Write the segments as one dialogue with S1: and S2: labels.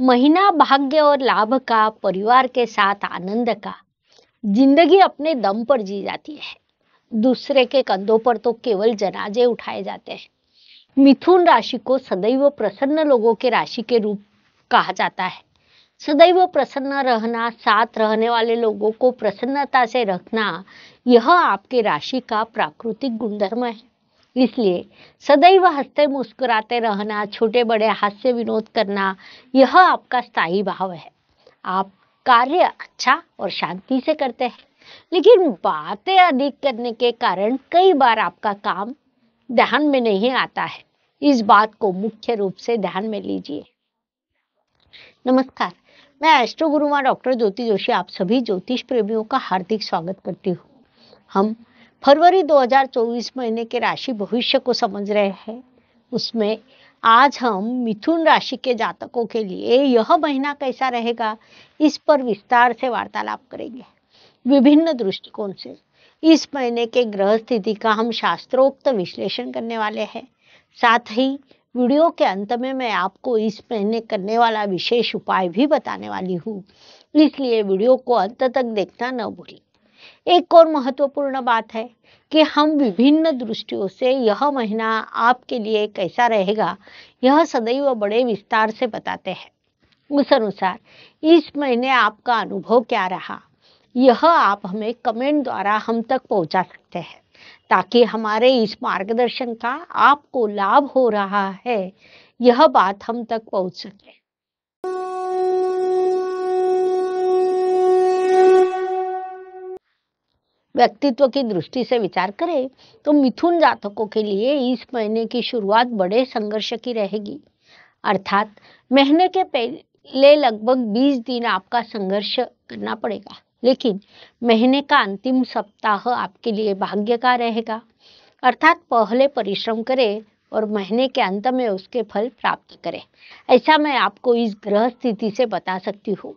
S1: महीना भाग्य और लाभ का, परिवार के साथ आनंद का। जिंदगी अपने दम पर जी जाती है, दूसरे के कंधों पर तो केवल जनाजे उठाए जाते हैं। मिथुन राशि को सदैव प्रसन्न लोगों के राशि के रूप कहा जाता है। सदैव प्रसन्न रहना, साथ रहने वाले लोगों को प्रसन्नता से रखना, यह आपके राशि का प्राकृतिक गुणधर्म है। इसलिए सदैव हंसते मुस्कुराते रहना, छोटे बड़े हास्य विनोद करना, यह आपका स्थायी भाव है। आप कार्य अच्छा और शांति से करते हैं, लेकिन बातें अधिक करने के कारण कई बार आपका काम ध्यान में नहीं आता है। इस बात को मुख्य रूप से ध्यान में लीजिए। नमस्कार, मैं एस्ट्रो गुरुमा डॉक्टर ज्योति जोशी आप सभी ज्योतिष प्रेमियों का हार्दिक स्वागत करती हूँ। हम फरवरी 2024 महीने के राशि भविष्य को समझ रहे हैं। उसमें आज हम मिथुन राशि के जातकों के लिए यह महीना कैसा रहेगा, इस पर विस्तार से वार्तालाप करेंगे। विभिन्न दृष्टिकोण से इस महीने के ग्रह स्थिति का हम शास्त्रोक्त विश्लेषण करने वाले हैं। साथ ही वीडियो के अंत में मैं आपको इस महीने करने वाला विशेष उपाय भी बताने वाली हूँ, इसलिए वीडियो को अंत तक देखना न भूलें। एक और महत्वपूर्ण बात है कि हम विभिन्न दृष्टियों से यह महीना आपके लिए कैसा रहेगा, यह सदैव बड़े विस्तार से बताते हैं। उस अनुसार इस महीने आपका अनुभव क्या रहा, यह आप हमें कमेंट द्वारा हम तक पहुंचा सकते हैं, ताकि हमारे इस मार्गदर्शन का आपको लाभ हो रहा है, यह बात हम तक पहुंच सके। व्यक्तित्व की दृष्टि से विचार करें तो मिथुन जातकों के लिए इस महीने की शुरुआत बड़े संघर्ष की रहेगी। अर्थात महीने के पहले लगभग 20 दिन आपका संघर्ष करना पड़ेगा, लेकिन महीने का अंतिम सप्ताह आपके लिए भाग्य का रहेगा। अर्थात पहले परिश्रम करें और महीने के अंत में उसके फल प्राप्त करें। ऐसा मैं आपको इस ग्रह स्थिति से बता सकती हूँ।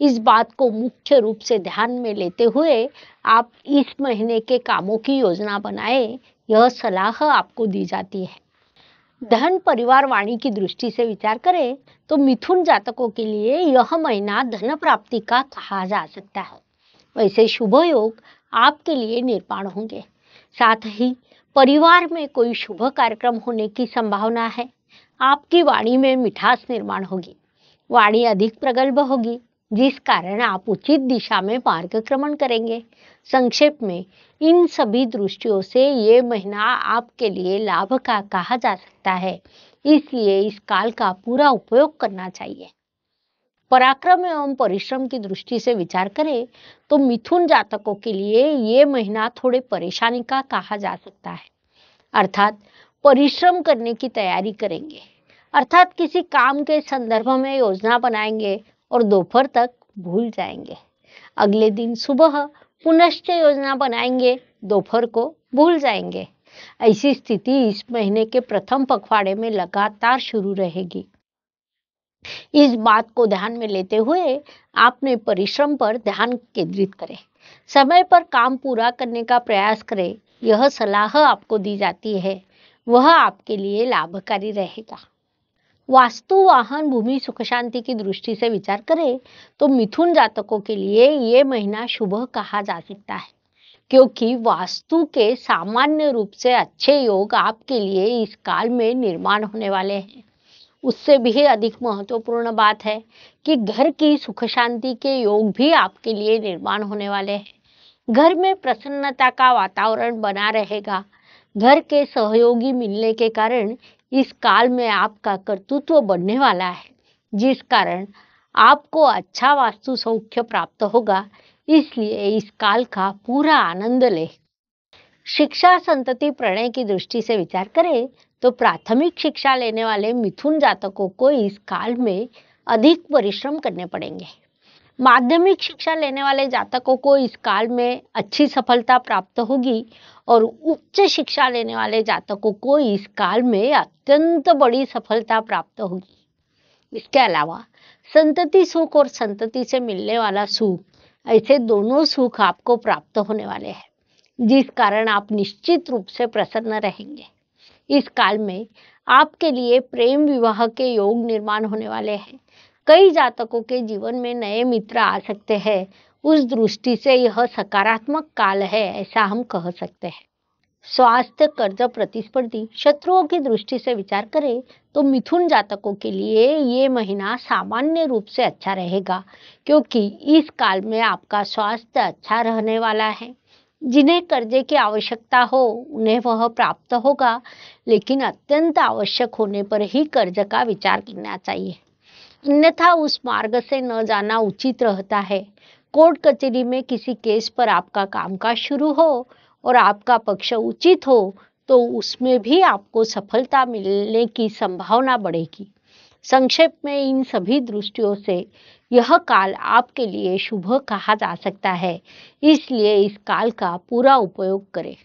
S1: इस बात को मुख्य रूप से ध्यान में लेते हुए आप इस महीने के कामों की योजना बनाएं, यह सलाह आपको दी जाती है। धन परिवार वाणी की दृष्टि से विचार करें तो मिथुन जातकों के लिए यह महीना धन प्राप्ति का कहा जा सकता है। वैसे शुभ योग आपके लिए निर्माण होंगे। साथ ही परिवार में कोई शुभ कार्यक्रम होने की संभावना है। आपकी वाणी में मिठास निर्माण होगी, वाणी अधिक प्रगल्भ होगी, जिस कारण आप उचित दिशा में मार्गक्रमण करेंगे। संक्षेप में इन सभी दृष्टियों से ये महीना आपके लिए लाभ का कहा जा सकता है, इसलिए इस काल का पूरा उपयोग करना चाहिए। पराक्रम एवं परिश्रम की दृष्टि से विचार करें तो मिथुन जातकों के लिए ये महीना थोड़े परेशानी का कहा जा सकता है। अर्थात परिश्रम करने की तैयारी करेंगे, अर्थात किसी काम के संदर्भ में योजना बनाएंगे और दोपहर तक भूल जाएंगे। अगले दिन सुबह पुनश्च योजना बनाएंगे, दोपहर को भूल जाएंगे। ऐसी स्थिति इस महीने के प्रथम पखवाड़े में लगातार शुरू रहेगी। इस बात को ध्यान में लेते हुए आपने परिश्रम पर ध्यान केंद्रित करें, समय पर काम पूरा करने का प्रयास करें, यह सलाह आपको दी जाती है, वह आपके लिए लाभकारी रहेगा। वास्तु वाहन भूमि सुख शांति की दृष्टि से विचार करें तो मिथुन जातकों के लिए ये महीना शुभ कहा जा सकता है, क्योंकि वास्तु के सामान्य रूप से अच्छे योग आपके लिए इस काल में निर्माण होने वाले हैं। उससे भी अधिक महत्वपूर्ण बात है कि घर की सुख शांति के योग भी आपके लिए निर्माण होने वाले हैं। घर में प्रसन्नता का वातावरण बना रहेगा। घर के सहयोगी मिलने के कारण इस काल में आपका कर्तृत्व बढ़ने वाला है, जिस कारण आपको अच्छा वास्तु सौख्य प्राप्त होगा। इसलिए इस काल का पूरा आनंद ले। शिक्षा संतति प्रणय की दृष्टि से विचार करें तो प्राथमिक शिक्षा लेने वाले मिथुन जातकों को इस काल में अधिक परिश्रम करने पड़ेंगे। माध्यमिक शिक्षा लेने वाले जातकों को इस काल में अच्छी सफलता प्राप्त होगी और उच्च शिक्षा लेने वाले जातकों को इस काल में अत्यंत बड़ी सफलता प्राप्त होगी। इसके अलावा संतति सुख और संतति से मिलने वाला सुख, ऐसे दोनों सुख आपको प्राप्त होने वाले हैं, जिस कारण आप निश्चित रूप से प्रसन्न रहेंगे। इस काल में आपके लिए प्रेम विवाह के योग निर्माण होने वाले हैं। कई जातकों के जीवन में नए मित्र आ सकते हैं। उस दृष्टि से यह सकारात्मक काल है, ऐसा हम कह सकते हैं। स्वास्थ्य, कर्ज, प्रतिस्पर्धी, शत्रुओं की दृष्टि से विचार करें तो मिथुन जातकों के लिए ये महीना सामान्य रूप से अच्छा रहेगा, क्योंकि इस काल में आपका स्वास्थ्य अच्छा रहने वाला है। जिन्हें कर्जे की आवश्यकता हो उन्हें वह प्राप्त होगा, लेकिन अत्यंत आवश्यक होने पर ही कर्ज का विचार करना चाहिए, अन्यथा उस मार्ग से न जाना उचित रहता है। कोर्ट कचहरी में किसी केस पर आपका कामकाज शुरू हो और आपका पक्ष उचित हो तो उसमें भी आपको सफलता मिलने की संभावना बढ़ेगी। संक्षेप में इन सभी दृष्टियों से यह काल आपके लिए शुभ कहा जा सकता है, इसलिए इस काल का पूरा उपयोग करें।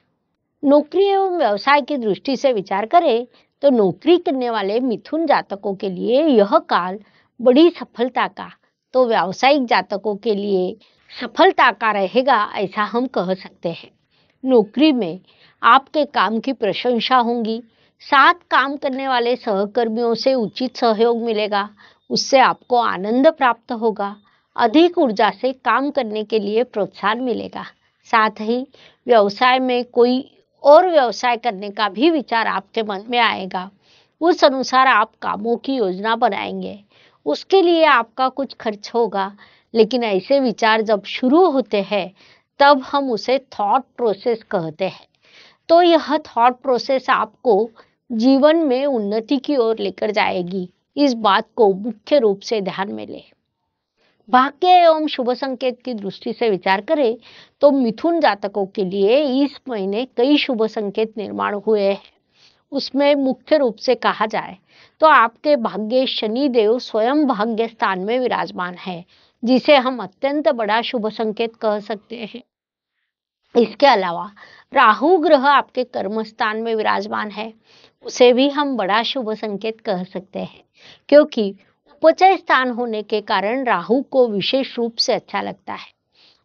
S1: नौकरी एवं व्यवसाय की दृष्टि से विचार करें तो नौकरी करने वाले मिथुन जातकों के लिए यह काल बड़ी सफलता का, तो व्यावसायिक जातकों के लिए सफलता का रहेगा, ऐसा हम कह सकते हैं। नौकरी में आपके काम की प्रशंसा होगी, साथ काम करने वाले सहकर्मियों से उचित सहयोग मिलेगा, उससे आपको आनंद प्राप्त होगा, अधिक ऊर्जा से काम करने के लिए प्रोत्साहन मिलेगा। साथ ही व्यवसाय में कोई और व्यवसाय करने का भी विचार आपके मन में आएगा। उस अनुसार आप कामों की योजना बनाएंगे, उसके लिए आपका कुछ खर्च होगा, लेकिन ऐसे विचार जब शुरू होते हैं तब हम उसे थॉट प्रोसेस कहते हैं। तो यह थॉट प्रोसेस आपको जीवन में उन्नति की ओर लेकर जाएगी, इस बात को मुख्य रूप से ध्यान में लें। भाग्य एवं शुभ संकेत की दृष्टि से विचार करें तो मिथुन जातकों के लिए इस महीने कई शुभ संकेत निर्माण हुए हैं। उसमें मुख्य रूप से कहा जाए तो आपके भाग्य शनि देव स्वयं भाग्य स्थान में विराजमान है, जिसे हम अत्यंत बड़ा शुभ संकेत कह सकते हैं। इसके अलावा राहु ग्रह आपके कर्म स्थान में विराजमान है, उसे भी हम बड़ा शुभ संकेत कह सकते हैं, क्योंकि उपचय स्थान होने के कारण राहु को विशेष रूप से अच्छा लगता है।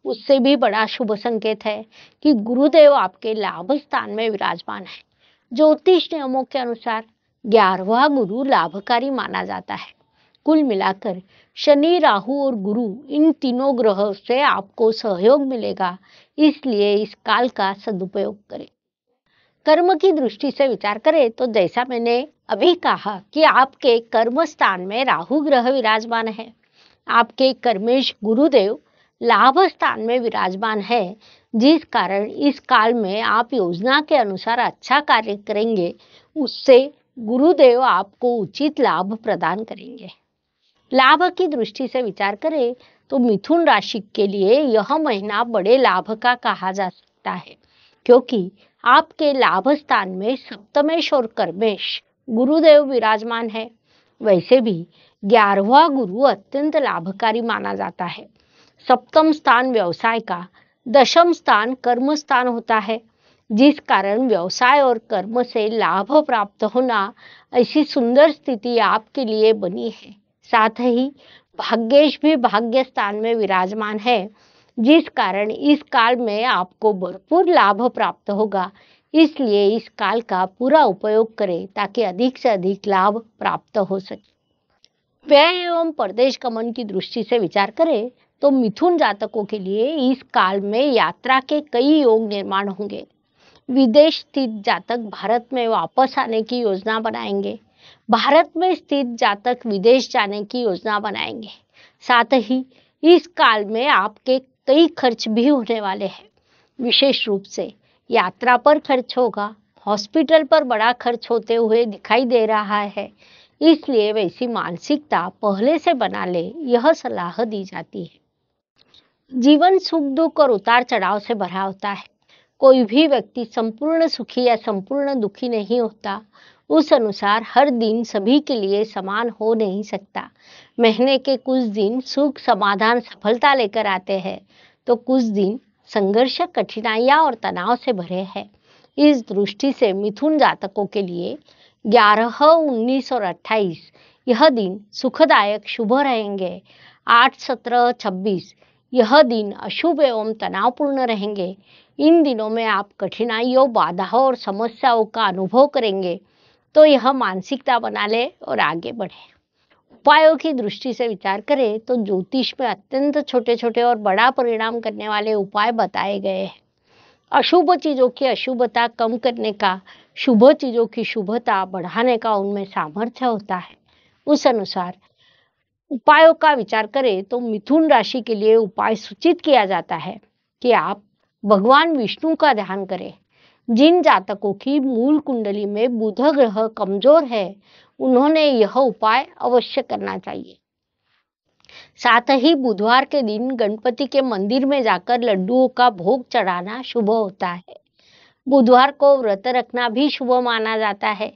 S1: उससे भी बड़ा शुभ संकेत है कि गुरुदेव आपके लाभ स्थान में विराजमान है। ज्योतिष नियमों के अनुसार 11वां गुरु लाभकारी माना जाता है। कुल मिलाकर शनि, राहु और गुरु, इन तीनों ग्रहों से आपको सहयोग मिलेगा, इसलिए इस काल का सदुपयोग करें। कर्म की दृष्टि से विचार करें तो जैसा मैंने अभी कहा कि आपके कर्म स्थान में राहु ग्रह विराजमान है, आपके कर्मेश गुरुदेव लाभ स्थान में विराजमान है, जिस कारण इस काल में आप योजना के अनुसार अच्छा कार्य करेंगे, उससे गुरुदेव आपको उचित लाभ प्रदान करेंगे। लाभ की दृष्टि से विचार करें तो मिथुन राशि के लिए यह महीना बड़े लाभ का कहा जा सकता है, क्योंकि आपके लाभ स्थान में सप्तमेश और कर्मेश गुरुदेव विराजमान है। वैसे भी 11वां गुरु अत्यंत लाभकारी माना जाता है। सप्तम स्थान व्यवसाय का, दशम स्थान कर्म स्थान होता है, जिस कारण व्यवसाय और कर्म से लाभ प्राप्त होना, ऐसी सुंदर स्थिति आपके लिए बनी है। साथ ही भाग्येश भी भाग्य स्थान में विराजमान है, जिस कारण इस काल में आपको भरपूर लाभ प्राप्त होगा। इसलिए इस काल का पूरा उपयोग करें ताकि अधिक से अधिक लाभ प्राप्त हो सके। व्यय एवं परदेश गमन की दृष्टि से विचार करें तो मिथुन जातकों के लिए इस काल में यात्रा के कई योग निर्माण होंगे। विदेश स्थित जातक भारत में वापस आने की योजना बनाएंगे, भारत में स्थित जातक विदेश जाने की योजना बनाएंगे। साथ ही इस काल में आपके कई खर्च भी होने वाले हैं। विशेष रूप से यात्रा पर खर्च होगा, हॉस्पिटल पर बड़ा खर्च होते हुए दिखाई दे रहा है, इसलिए वैसी मानसिकता पहले से बना ले, यह सलाह दी जाती है। जीवन सुख दुख और उतार चढ़ाव से भरा होता है। कोई भी व्यक्ति संपूर्ण सुखी या संपूर्ण दुखी नहीं होता। उस अनुसार हर दिन सभी के लिए समान हो नहीं सकता। महीने के कुछ दिन सुख, समाधान, सफलता लेकर आते हैं, तो कुछ दिन संघर्ष, कठिनाइयां और तनाव से भरे हैं। इस दृष्टि से मिथुन जातकों के लिए 11, 19 और 28 यह दिन सुखदायक शुभ रहेंगे। 8, 17, 26 यह दिन अशुभ एवं तनावपूर्ण रहेंगे। इन दिनों में आप कठिनाइयों, बाधाओं और समस्याओं का अनुभव करेंगे, तो यह मानसिकता बना ले और आगे बढ़े। उपायों की दृष्टि से विचार करें तो ज्योतिष में अत्यंत छोटे छोटे और बड़ा परिणाम करने वाले उपाय बताए गए हैं। अशुभ चीजों की अशुभता कम करने का, शुभ चीजों की शुभता बढ़ाने का उनमें सामर्थ्य होता है। उस अनुसार उपायों का विचार करें तो मिथुन राशि के लिए उपाय सूचित किया जाता है कि आप भगवान विष्णु का ध्यान करें। जिन जातकों की मूल कुंडली में बुध ग्रह कमजोर है, उन्होंने यह उपाय अवश्य करना चाहिए। साथ ही बुधवार के दिन गणपति के मंदिर में जाकर लड्डुओं का भोग चढ़ाना शुभ होता है। बुधवार को व्रत रखना भी शुभ माना जाता है।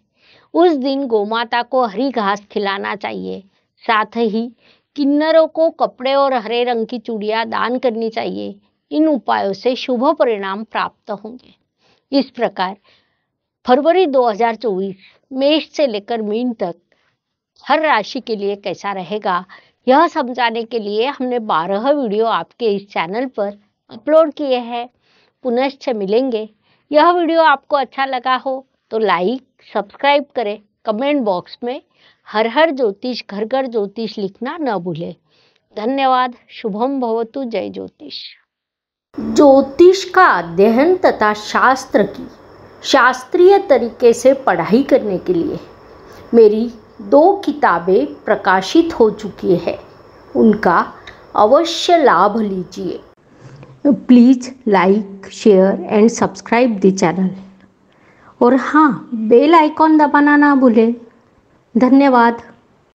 S1: उस दिन गोमाता को हरी घास खिलाना चाहिए। साथ ही किन्नरों को कपड़े और हरे रंग की चूड़ियां दान करनी चाहिए। इन उपायों से शुभ परिणाम प्राप्त होंगे। इस प्रकार फरवरी 2024 मेष से लेकर मीन तक हर राशि के लिए कैसा रहेगा, यह समझाने के लिए हमने 12 वीडियो आपके इस चैनल पर अपलोड किए हैं। पुनश्च मिलेंगे। यह वीडियो आपको अच्छा लगा हो तो लाइक, सब्सक्राइब करें। कमेंट बॉक्स में हर हर ज्योतिष, घर घर ज्योतिष लिखना न भूलें। धन्यवाद। शुभम भवतु। जय ज्योतिष। ज्योतिष का अध्ययन तथा शास्त्र की शास्त्रीय तरीके से पढ़ाई करने के लिए मेरी 2 किताबें प्रकाशित हो चुकी है। उनका अवश्य लाभ लीजिए। Please like, share and subscribe the channel. और हाँ, बेल आइकॉन दबाना ना भूलें। धन्यवाद।